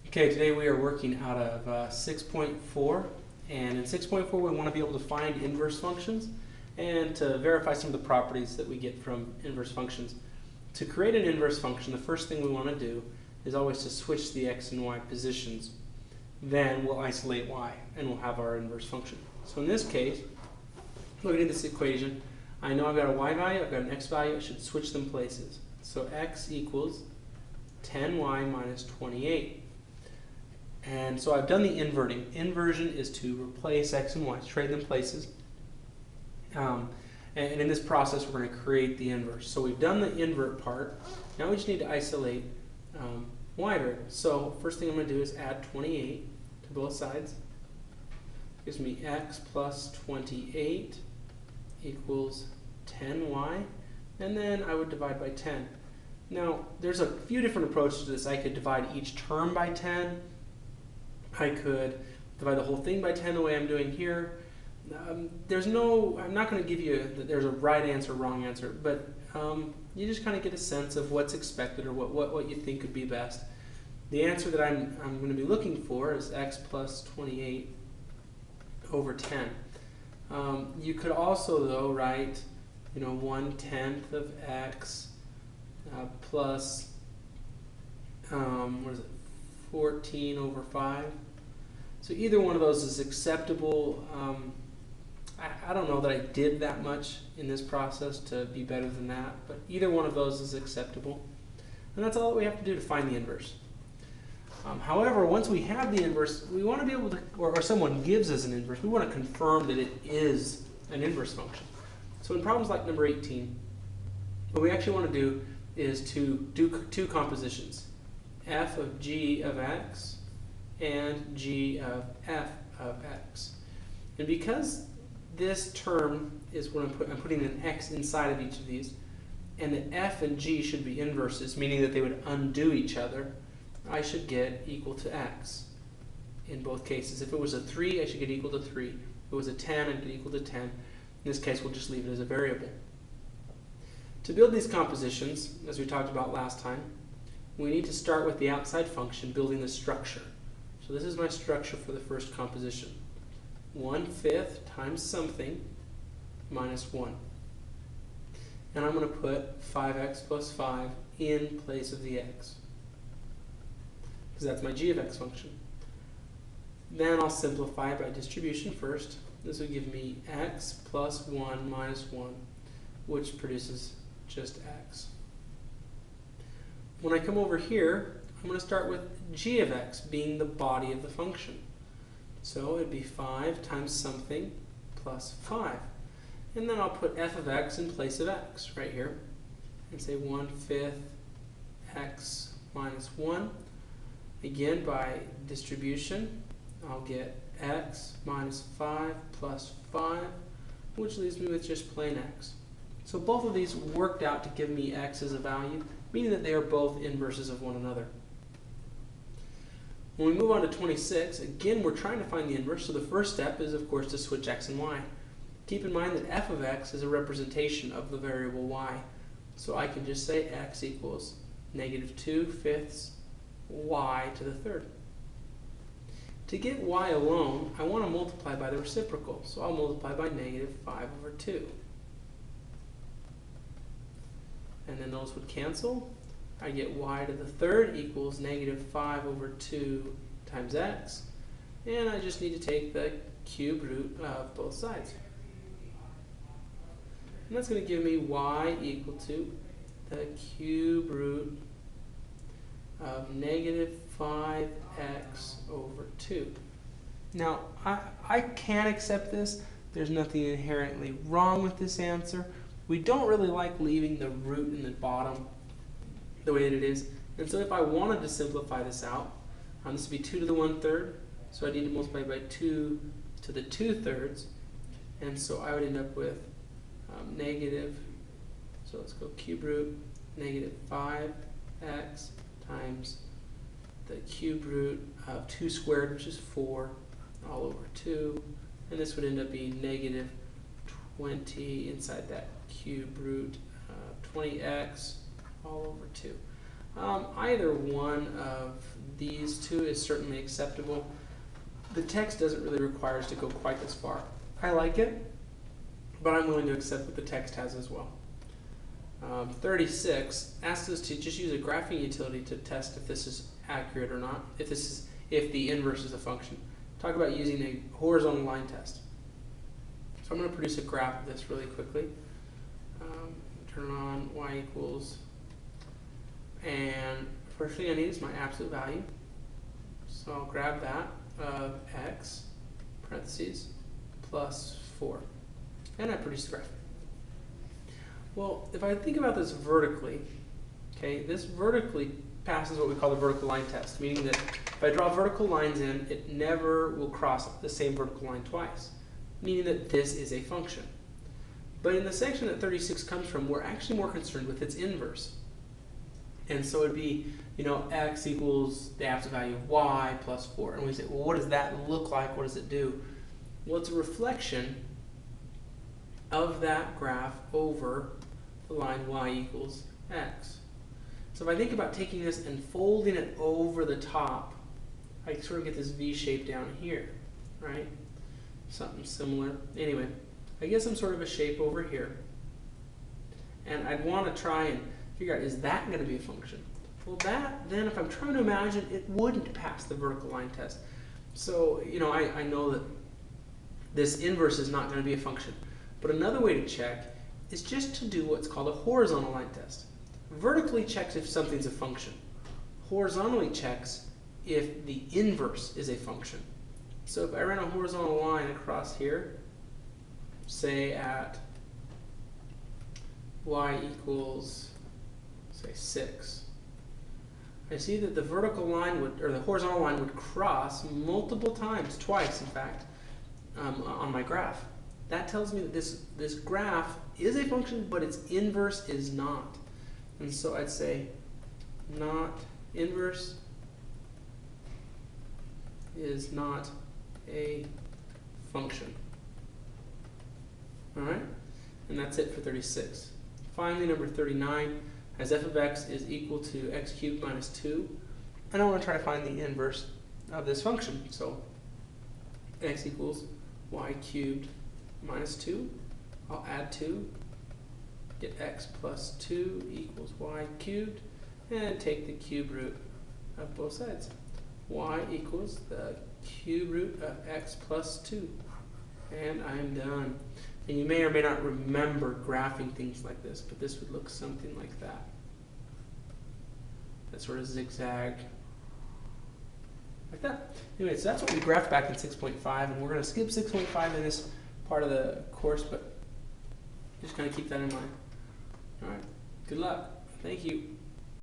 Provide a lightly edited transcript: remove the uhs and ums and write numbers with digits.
Okay, today we are working out of 6.4, and in 6.4 we want to be able to find inverse functions and to verify some of the properties that we get from inverse functions. To create an inverse function, the first thing we want to do is always to switch the x and y positions. Then we'll isolate y and we'll have our inverse function. So in this case, looking at this equation, I know I've got a y value, I've got an x value, I should switch them places. So x equals 10y minus 28. And so I've done the inverting. Inversion is to replace x and y, trade them places. And in this process, we're going to create the inverse. So we've done the invert part. Now we just need to isolate y variables. So first thing I'm going to do is add 28 to both sides. Gives me x plus 28 equals 10y. And then I would divide by 10. Now, there's a few different approaches to this. I could divide each term by 10. I could divide the whole thing by 10 the way I'm doing here. I'm not going to give you that there's a right answer or wrong answer, but you just kind of get a sense of what's expected or what you think could be best. The answer that I'm going to be looking for is x plus 28 over 10. You could also, though, write 1/10 of x plus, 14 over 5. So either one of those is acceptable. I don't know that I did that much in this process to be better than that, but either one of those is acceptable. And that's all that we have to do to find the inverse. However, once we have the inverse, we want to be able to, or someone gives us an inverse, we want to confirm that it is an inverse function. So in problems like number 18, what we actually want to do is to do two compositions, f of g of x and g of f of x. And because this term is what I'm putting an x inside of each of these, and the f and g should be inverses, meaning that they would undo each other, I should get equal to x in both cases. If it was a 3, I should get equal to 3. If it was a 10, I'd get equal to 10. In this case, we'll just leave it as a variable. To build these compositions, as we talked about last time, we need to start with the outside function, building the structure. So this is my structure for the first composition. 1/5 times something minus 1. And I'm going to put 5x plus 5 in place of the x, because that's my g of x function. Then I'll simplify by distribution first. This will give me x plus 1 minus 1, which produces just x. When I come over here, I'm going to start with g of x being the body of the function. So it'd be 5 times something plus 5. And then I'll put f of x in place of x right here and say 1/5 x minus 1. Again, by distribution, I'll get x minus 5 plus 5, which leaves me with just plain x. So both of these worked out to give me x as a value, meaning that they are both inverses of one another. When we move on to 26, again, we're trying to find the inverse, so the first step is, of course, to switch x and y. Keep in mind that f of x is a representation of the variable y. So I can just say x equals -2/5 y to the third. To get y alone, I want to multiply by the reciprocal, so I'll multiply by -5/2. And then those would cancel. I get y to the third equals -5/2 times x, and I just need to take the cube root of both sides. And that's going to give me y equal to the cube root of -5x/2. Now, I can accept this. There's nothing inherently wrong with this answer. We don't really like leaving the root in the bottom the way that it is. And so if I wanted to simplify this out, this would be 2 to the 1/3. So I need to multiply by 2 to the 2/3. And so I would end up with so let's go cube root -5x times the cube root of 2 squared, which is 4, all over 2. And this would end up being -20 inside that cube root 20x all over 2. Either one of these two is certainly acceptable. The text doesn't really require us to go quite this far. I like it, but I'm willing to accept what the text has as well. 36 asks us to just use a graphing utility to test if this is accurate or not, if the inverse is a function. Talk about using a horizontal line test. So I'm going to produce a graph of this really quickly. Turn on y equals, and first thing I need is my absolute value. So I'll grab that of x, parentheses, plus 4. And I produce the graph. Well, if I think about this vertically, okay, this vertically passes what we call the vertical line test, meaning that if I draw vertical lines in, it never will cross the same vertical line twice, meaning that this is a function. But in the section that 36 comes from, we're actually more concerned with its inverse. And so it would be, x equals the absolute value of y plus 4. And we say, well, what does that look like? What does it do? Well, it's a reflection of that graph over the line y equals x. So if I think about taking this and folding it over the top, I sort of get this V shape down here, right? Something similar. Anyway, I get some sort of a shape over here. And I'd want to try and figure out, is that going to be a function? Well, that, then, if I'm trying to imagine, it wouldn't pass the vertical line test. So, I know that this inverse is not going to be a function. But another way to check is just to do what's called a horizontal line test. Vertically checks if something's a function. Horizontally checks if the inverse is a function. So if I ran a horizontal line across here, say at y equals, say, 6, I see that the vertical line would, or the horizontal line would cross multiple times, twice in fact, on my graph. That tells me that this graph is a function, but its inverse is not. And so I'd say not inverse is not a function. All right? And that's it for 36. Finally, number 39 has f of x is equal to x cubed minus 2. And I want to try to find the inverse of this function. So x equals y cubed minus 2. I'll add 2. Get x plus 2 equals y cubed. And take the cube root of both sides. Y equals the cube root of x plus 2. And I'm done. And you may or may not remember graphing things like this, but this would look something like that. That sort of zigzag. Like that. Anyway, so that's what we graphed back in 6.5, and we're going to skip 6.5 in this part of the course, but just kind of keep that in mind. All right. Good luck. Thank you.